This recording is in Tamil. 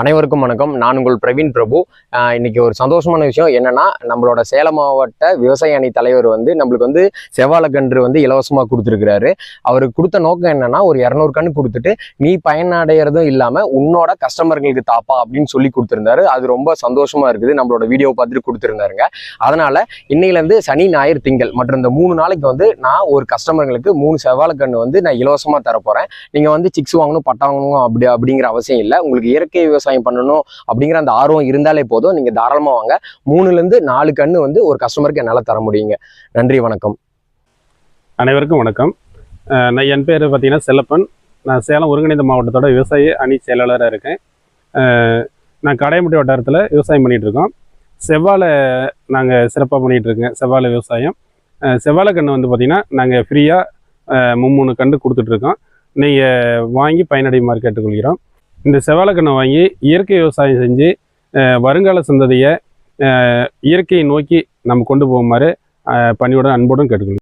அனைவருக்கும் வணக்கம். நான் உங்கள் பிரவீன் பிரபு. இன்னைக்கு ஒரு சந்தோஷமான விஷயம் என்னன்னா, நம்மளோட சேலம் மாவட்ட விவசாய அணி தலைவர் நம்மளுக்கு செவ்வாழைக்கன்று இலவசமாக கொடுத்துருக்கிறாரு. அவருக்கு கொடுத்த நோக்கம் என்னன்னா, ஒரு 200 கன்று கொடுத்துட்டு நீ பயனடைகிறதும் இல்லாமல் உன்னோட கஸ்டமர்களுக்கு தாப்பா அப்படின்னு சொல்லி கொடுத்துருந்தாரு. அது ரொம்ப சந்தோஷமா இருக்குது. நம்மளோட வீடியோ பார்த்துட்டு கொடுத்துருந்தாருங்க. அதனால இன்னையிலேருந்து சனி, ஞாயிறு, திங்கள் மற்றும் இந்த 3 நாளைக்கு நான் ஒரு கஸ்டமர்களுக்கு 3 செவ்வாழைக்கன்று நான் இலவசமாக தரப்போறேன். நீங்க சிக்ஸ் வாங்கணும், பட்டா வாங்கணும் அப்படிங்கிற அவசியம் இல்லை. உங்களுக்கு இயற்கை விவசாயம் பண்ணணும் அப்படிங்கிற அந்த ஆர்வம் இருந்தாலே போதும். நீங்க தாராளமா வாங்க. 3லேருந்து 4 கன்று ஒரு கஸ்டமருக்கு என்னால தர முடியுங்க. நன்றி, வணக்கம். அனைவருக்கும் வணக்கம். என் பேர் பார்த்தீங்கன்னா செல்லப்பன். நான் சேலம் ஒருங்கிணைந்த மாவட்டத்தோட விவசாய அணி செயலாளராக இருக்கேன். நான் கடையம்பட்டி வட்டாரத்தில் விவசாயம் பண்ணிகிட்டு இருக்கோம். செவ்வாழை நாங்கள் சிறப்பாக பண்ணிகிட்டு இருக்கேன். செவ்வாழை விவசாயம். செவ்வாழை கன்று பார்த்தீங்கன்னா நாங்கள் ஃப்ரீயாக 3 கன்று கொடுத்துட்ருக்கோம். நீங்கள் வாங்கி பயனடையுமாறு கேட்டுக்கொள்கிறோம். இந்த செவ்வாழைக்கன்றை வாங்கி இயற்கை விவசாயம் செஞ்சு வருங்கால சந்ததியை இயற்கையை நோக்கி நம்ம கொண்டு போகுமாறு பணியோட அன்போடும் கேட்டுக்கொள்கிறோம்.